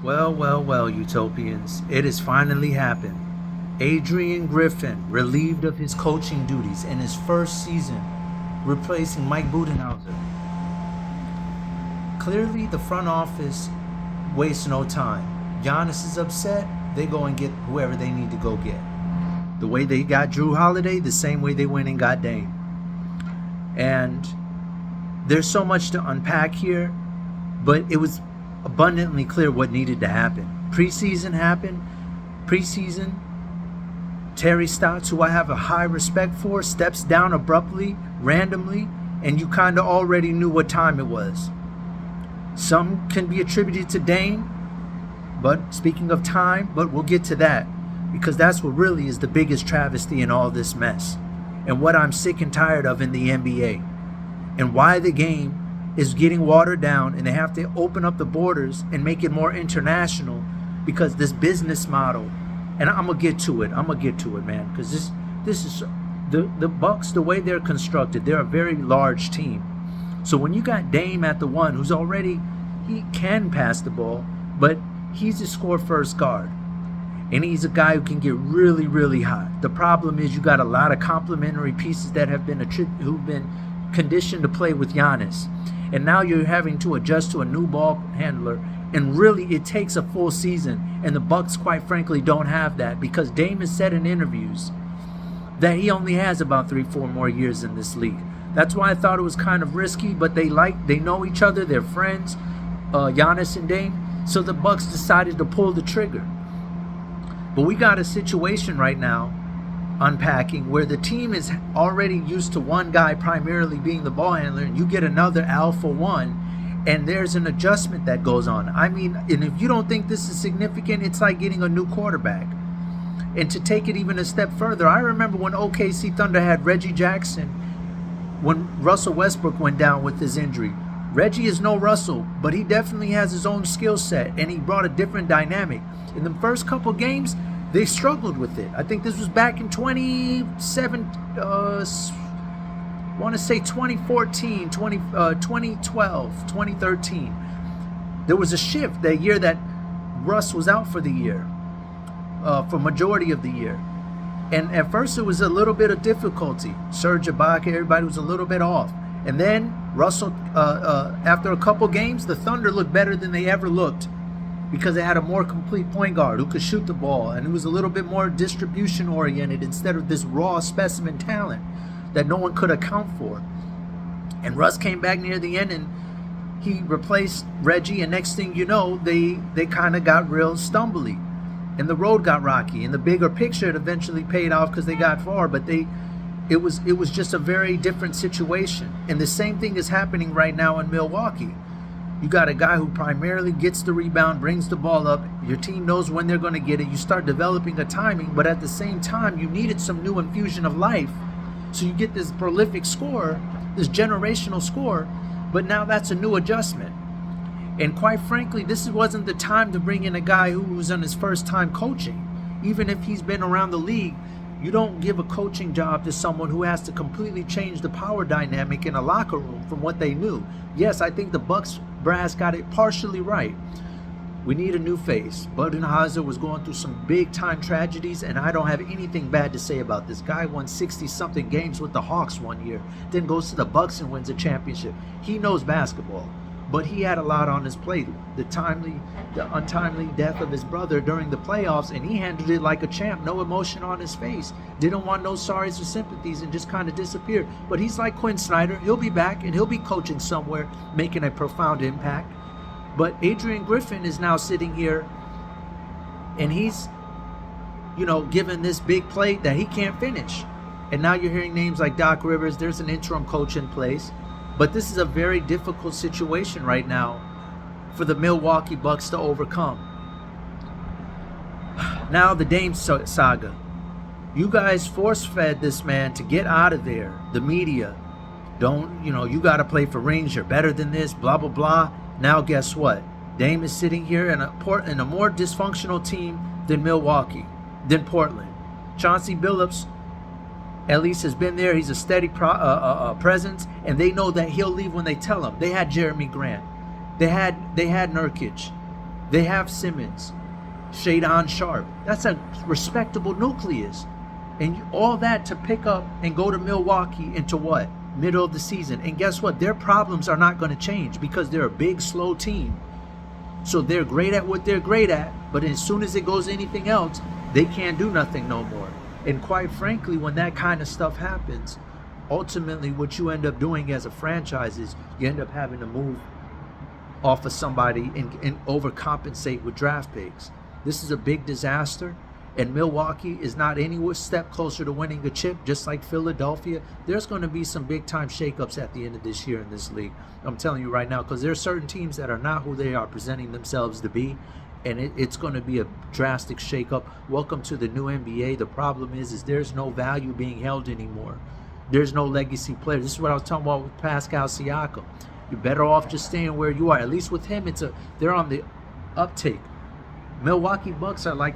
Well, well, well, Utopians, it has finally happened. Adrian Griffin, relieved of his coaching duties in his first season, replacing Mike Budenholzer. Clearly, the front office wastes no time. Giannis is upset, they go and get whoever they need to go get. The way they got Drew Holiday, the same way they went and got Dame. And there's so much to unpack here, but it was abundantly clear what needed to happen. Preseason happened. Preseason, Terry Stotts, who I have a high respect for, steps down abruptly, randomly, and you kind of already knew what time it was. Some can be attributed to Dame, but speaking of time, but we'll get to that, because that's what really is the biggest travesty in all this mess, and what I'm sick and tired of in the NBA, and why the game is getting watered down, and they have to open up the borders and make it more international, because this business model, and I'm gonna get to it, man, because this is the Bucks, the way they're constructed. They're a very large team. So when you got Dame at the one, who's already, he can pass the ball, but he's a score first guard, and he's a guy who can get really, really hot. The problem is you got a lot of complementary pieces that have been who've been conditioned to play with Giannis, and now you're having to adjust to a new ball handler, and really it takes a full season, and the Bucks quite frankly don't have that, because Dame has said in interviews that he only has about 3-4 more years in this league. That's why I thought it was kind of risky, but they know each other, they're friends, Giannis and Dame, so the Bucks decided to pull the trigger. But we got a situation right now unpacking where the team is already used to one guy primarily being the ball handler, and you get another alpha one, and there's an adjustment that goes on. I mean, and if you don't think this is significant, it's like getting a new quarterback. And to take it even a step further, I remember when OKC Thunder had Reggie Jackson, when Russell Westbrook went down with his injury. Reggie is no Russell, but he definitely has his own skill set, and he brought a different dynamic. In the first couple games, they struggled with it. I think this was back in 2014, 2012, 2013. There was a shift that year that Russ was out for the year, for majority of the year. And at first it was a little bit of difficulty. Serge Ibaka, everybody was a little bit off. And then Russell, after a couple games, the Thunder looked better than they ever looked, because they had a more complete point guard who could shoot the ball, and it was a little bit more distribution oriented instead of this raw specimen talent that no one could account for. And Russ came back near the end, and he replaced Reggie, and next thing you know, they kind of got real stumbly, and the road got rocky. In the bigger picture, it eventually paid off because they got far, but it was just a very different situation. And the same thing is happening right now in Milwaukee. You got a guy who primarily gets the rebound, brings the ball up. Your team knows when they're going to get it. You start developing a timing, but at the same time, you needed some new infusion of life. So you get this prolific scorer, this generational scorer, but now that's a new adjustment. And quite frankly, this wasn't the time to bring in a guy who was on his first time coaching. Even if he's been around the league, you don't give a coaching job to someone who has to completely change the power dynamic in a locker room from what they knew. Yes, I think the Bucks brass got it partially right. We need a new face. Budenholzer was going through some big time tragedies, and I don't have anything bad to say about this guy. Won 60-something games with the Hawks one year, then goes to the Bucks and wins a championship. He knows basketball, but he had a lot on his plate. The untimely death of his brother during the playoffs, and he handled it like a champ, no emotion on his face. Didn't want no sorries or sympathies, and just kind of disappeared. But he's like Quinn Snyder. He'll be back, and he'll be coaching somewhere, making a profound impact. But Adrian Griffin is now sitting here, and he's, given this big plate that he can't finish. And now you're hearing names like Doc Rivers. There's an interim coach in place. But this is a very difficult situation right now for the Milwaukee Bucks to overcome. Now the Dame saga. You guys force-fed this man to get out of there. The media. You got to play for rings. You're better than this, blah, blah, blah. Now guess what? Dame is sitting here in a more dysfunctional team than Milwaukee, than Portland. Chauncey Billups, at least, has been there. He's a steady presence, and they know that he'll leave when they tell him. They had Jeremy Grant. They had Nurkic. They have Simmons, Shadon Sharp. That's a respectable nucleus. And all that to pick up and go to Milwaukee into what? Middle of the season. And guess what? Their problems are not going to change because they're a big, slow team. So they're great at what they're great at, but as soon as it goes anything else, they can't do nothing no more. And quite frankly, when that kind of stuff happens, ultimately what you end up doing as a franchise is you end up having to move off of somebody and overcompensate with draft picks. This is a big disaster, and Milwaukee is not any step closer to winning a chip, just like Philadelphia. There's going to be some big-time shakeups at the end of this year in this league. I'm telling you right now, because there are certain teams that are not who they are presenting themselves to be, and it's going to be a drastic shakeup. Welcome to the new NBA. The problem is there's no value being held anymore. There's no legacy player. This is what I was talking about with Pascal Siakam. You're better off just staying where you are. At least with him, they're on the uptake. Milwaukee Bucks are like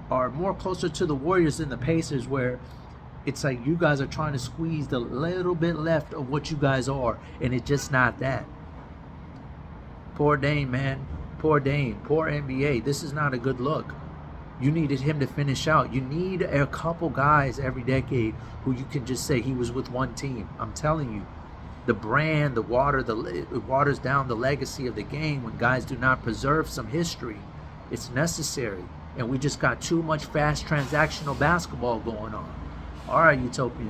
are more closer to the Warriors than the Pacers, where it's like you guys are trying to squeeze the little bit left of what you guys are, and it's just not that. Poor Dame, man. Poor Dame. Poor NBA. This is not a good look. You needed him to finish out. You need a couple guys every decade who you can just say he was with one team. I'm telling you. The brand, it waters down the legacy of the game when guys do not preserve some history. It's necessary. And we just got too much fast transactional basketball going on. All right, Utopians.